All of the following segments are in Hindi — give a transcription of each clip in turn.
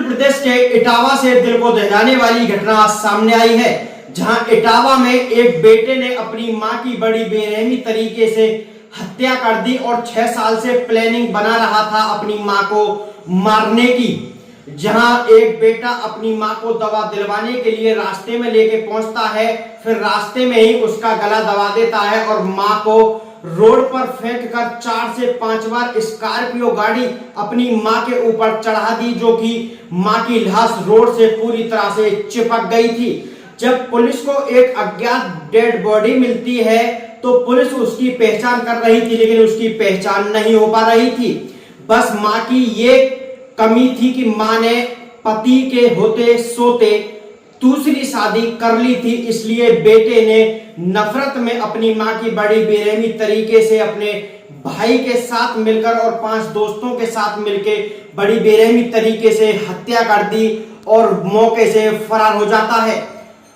प्रदेश के इटावा से दिल को दहलाने वाली घटना सामने आई है, जहां इटावा में एक बेटे ने अपनी मां की बड़ी बेरहमी तरीके से हत्या कर दी और 6 साल से प्लानिंग बना रहा था अपनी मां को मारने की। जहां एक बेटा अपनी मां को दवा दिलवाने के लिए रास्ते में लेके पहुंचता है, फिर रास्ते में ही उसका गला दबा देता है और मां को रोड पर फेंक कर 4 से 5 बार स्कॉर्पियो गाड़ी अपनी मां के ऊपर चढ़ा दी, जो कि मां की लाश रोड से पूरी तरह से चिपक गई थी। जब पुलिस को एक अज्ञात डेड बॉडी मिलती है तो पुलिस उसकी पहचान कर रही थी, लेकिन उसकी पहचान नहीं हो पा रही थी। बस मां की ये कमी थी कि मां ने पति के होते सोते दूसरी शादी कर ली थी, इसलिए बेटे ने नफरत में अपनी मां की बड़ी बेरहमी तरीके से अपने भाई के साथ मिलकर और 5 दोस्तों के साथ मिलकर बड़ी बेरहमी तरीके से हत्या कर दी और मौके से फरार हो जाता है।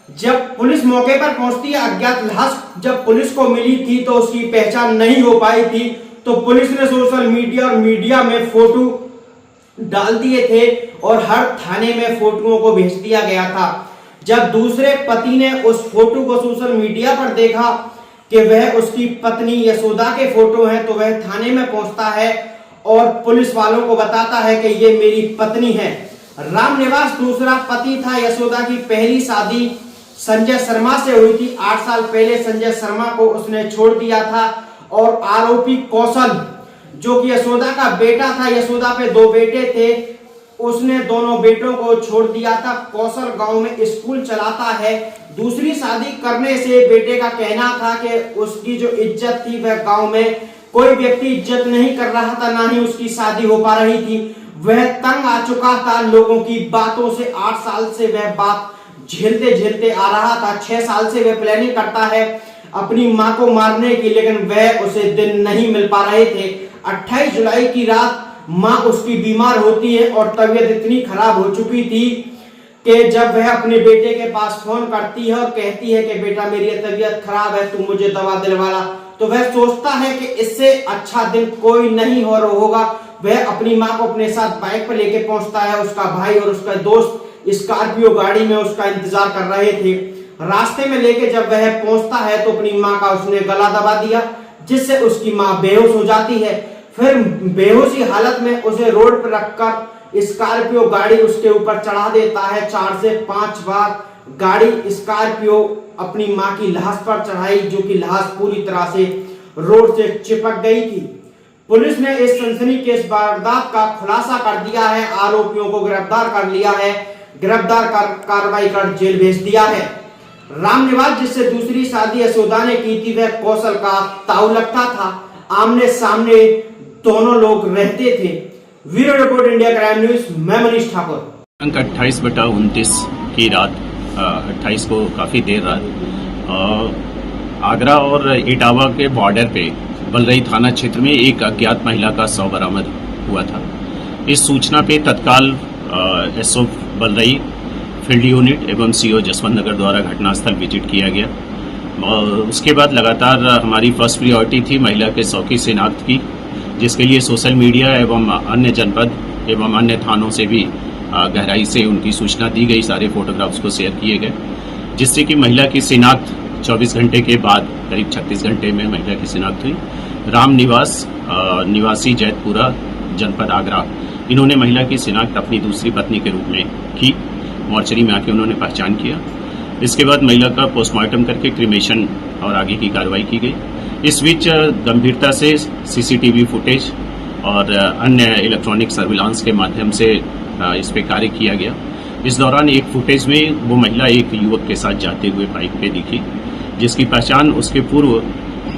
जब पुलिस मौके पर पहुंचती है, अज्ञात लाश जब पुलिस को मिली थी तो उसकी पहचान नहीं हो पाई थी, तो पुलिस ने सोशल मीडिया और मीडिया में फोटो डाल दिए थे और हर थाने में फोटोओं को भेज दिया गया था। जब दूसरे पति ने उस फोटो को सोशल मीडिया पर देखा कि वह उसकी पत्नी यशोदा के फोटो हैं, तो वह थाने में पहुंचता है और पुलिस वालों को बताता है कि ये मेरी पत्नी है। रामनिवास दूसरा पति था। यशोदा की पहली शादी संजय शर्मा से हुई थी। 8 साल पहले संजय शर्मा को उसने छोड़ दिया था और आरोपी कौशल, जो कि यशोदा का बेटा था, यशोदा पे 2 बेटे थे, उसने दोनों बेटों को छोड़ दिया था। कौशल गांव में स्कूल चलाता है। दूसरी शादी करने से बेटे का कहना था कि उसकी जो इज्जत थी वह गांव में कोई व्यक्ति इज्जत नहीं कर रहा था, ना ही उसकी शादी हो पा रही थी। वह तंग आ चुका था लोगों की बातों से। 8 साल से वह बात झेलते झेलते आ रहा था। 6 साल से वह प्लानिंग करता है अपनी मां को मारने की, लेकिन वह उसे दिन नहीं मिल पा रहे थे। 28 जुलाई की रात मां उसकी बीमार होती है और तबीयत इतनी खराब हो चुकी थी कि जब वह अपने बेटे के पास फोन करती है और कहती है कि बेटा मेरी तबीयत खराब है, तू मुझे दवा दिलवाना, तो वह सोचता है कि इससे अच्छा दिन कोई नहीं और होगा। वह अपनी मां को अपने साथ बाइक पर लेके पहुंचता है। उसका भाई और उसका दोस्त स्कॉर्पियो गाड़ी में उसका इंतजार कर रहे थे। रास्ते में लेके जब वह पहुंचता है तो अपनी मां का उसने गला दबा दिया, जिससे उसकी मां बेहोश हो जाती है। फिर बेहोशी हालत में उसे रोड पर रखकर स्कॉर्पियो गाड़ी उसके ऊपर चढ़ा देता है। 4 से 5 बार गाड़ी स्कॉर्पियो अपनी मां की लाश पर चढ़ाई, जो कि लाश पूरी तरह से रोड से चिपक गई थी। पुलिस ने इस सनसनीखेज वारदात का खुलासा कर दिया है, आरोपियों को गिरफ्तार कर लिया है, गिरफ्तार कर कार्रवाई कर जेल भेज दिया है। रामनिवास, जिससे दूसरी शादी यशोदा ने की थी, वह कौशल का ताऊ लगता था। आमने सामने दोनों लोग रहते थे। Bureau report, India crime news, मैं मनीष ठाकुर। अंक 28/29 की रात 28 को काफ़ी देर रात आगरा और इटावा के बॉर्डर पे बलरई थाना क्षेत्र में एक अज्ञात महिला का शव बरामद हुआ था। इस सूचना पे तत्काल एसओ बलरई, फील्ड यूनिट एवं सीओ जसवंत नगर द्वारा घटनास्थल विजिट किया गया। उसके बाद लगातार हमारी फर्स्ट प्रायोरिटी थी महिला के शव की शिनाख्त की, जिसके लिए सोशल मीडिया एवं अन्य जनपद एवं अन्य थानों से भी गहराई से उनकी सूचना दी गई। सारे फोटोग्राफ्स को शेयर किए गए, जिससे कि महिला की शिनाख्त 24 घंटे के बाद करीब 36 घंटे में महिला की शिनाख्त हुई। रामनिवास निवासी जैतपुरा, जनपद आगरा, इन्होंने महिला की शिनाख्त अपनी दूसरी पत्नी के रूप में की। मॉर्चरी में आके उन्होंने पहचान किया। इसके बाद महिला का पोस्टमार्टम करके क्रीमेशन और आगे की कार्रवाई की गई। इस बीच गंभीरता से सीसीटीवी फुटेज और अन्य इलेक्ट्रॉनिक सर्विलांस के माध्यम से इस पे कार्य किया गया। इस दौरान एक फुटेज में वो महिला एक युवक के साथ जाते हुए बाइक पे दिखी, जिसकी पहचान उसके पूर्व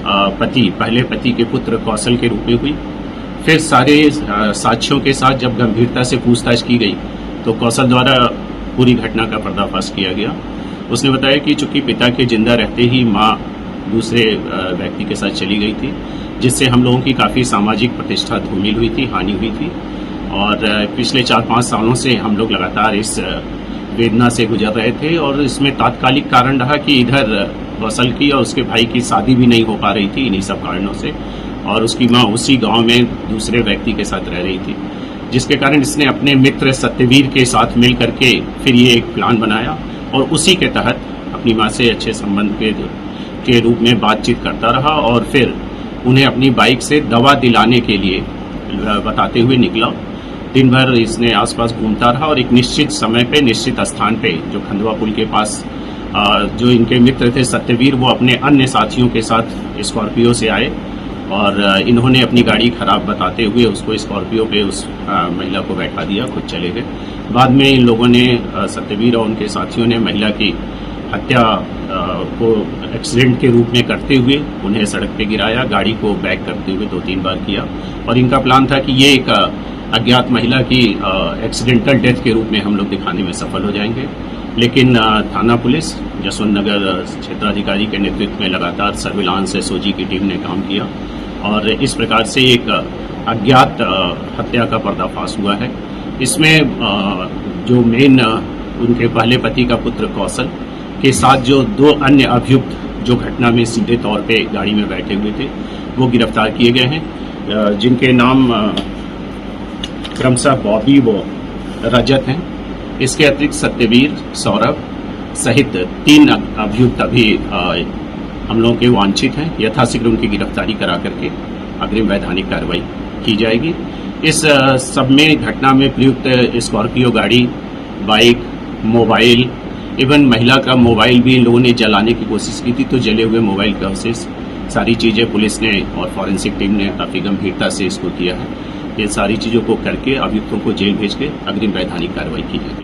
पहले पति के पुत्र कौशल के रूप में हुई। फिर सारे साक्ष्यों के साथ जब गंभीरता से पूछताछ की गई तो कौशल द्वारा पूरी घटना का पर्दाफाश किया गया। उसने बताया कि चूंकि पिता के जिंदा रहते ही मां दूसरे व्यक्ति के साथ चली गई थी, जिससे हम लोगों की काफ़ी सामाजिक प्रतिष्ठा धूमिल हुई थी, हानि हुई थी। और पिछले 4-5 सालों से हम लोग लगातार इस वेदना से गुजर रहे थे और इसमें तात्कालिक कारण रहा कि इधर कौशल की और उसके भाई की शादी भी नहीं हो पा रही थी इन्हीं सब कारणों से, और उसकी माँ उसी गांव में दूसरे व्यक्ति के साथ रह रही थी। जिसके कारण इसने अपने मित्र सत्यवीर के साथ मिल करके फिर ये एक प्लान बनाया और उसी के तहत अपनी माँ से अच्छे संबंध के रूप में बातचीत करता रहा और फिर उन्हें अपनी बाइक से दवा दिलाने के लिए बताते हुए निकला। दिन भर इसने आसपास घूमता रहा और एक निश्चित समय पे निश्चित स्थान पे जो खंडवा पुल के पास जो इनके मित्र थे सत्यवीर, वो अपने अन्य साथियों के साथ स्कॉर्पियो से आए और इन्होंने अपनी गाड़ी खराब बताते हुए उसको स्कॉर्पियो पे उस महिला को बैठा दिया, खुद चले गए। बाद में इन लोगों ने सत्यवीर और उनके साथियों ने महिला की हत्या को एक्सीडेंट के रूप में करते हुए उन्हें सड़क पे गिराया, गाड़ी को बैक करते हुए 2-3 बार किया और इनका प्लान था कि ये एक अज्ञात महिला की एक्सीडेंटल डेथ के रूप में हम लोग दिखाने में सफल हो जाएंगे। लेकिन थाना पुलिस जसवंत नगर क्षेत्राधिकारी के नेतृत्व में लगातार सर्विलांस एसओजी की टीम ने काम किया और इस प्रकार से एक अज्ञात हत्या का पर्दाफाश हुआ है। इसमें जो मेन उनके पहले पति का पुत्र कौशल के साथ जो 2 अन्य अभियुक्त जो घटना में सीधे तौर पे गाड़ी में बैठे हुए थे वो गिरफ्तार किए गए हैं, जिनके नाम क्रमशः बॉबी व रजत हैं। इसके अतिरिक्त सत्यवीर, सौरभ सहित 3 अभियुक्त अभी हम लोगों के वांछित हैं। यथाशीघ्र उनकी गिरफ्तारी करा करके अग्रिम वैधानिक कार्रवाई की जाएगी। इस सब में घटना में प्रयुक्त स्कॉर्पियो गाड़ी, बाइक, मोबाइल, इवन महिला का मोबाइल भी इन लोगों ने जलाने की कोशिश की थी, तो जले हुए मोबाइल का अवशेष, सारी चीज़ें पुलिस ने और फॉरेंसिक टीम ने काफ़ी गंभीरता से इसको किया है। ये सारी चीज़ों को करके अभियुक्तों को जेल भेज के अग्रिम वैधानिक कार्रवाई की जाएगी।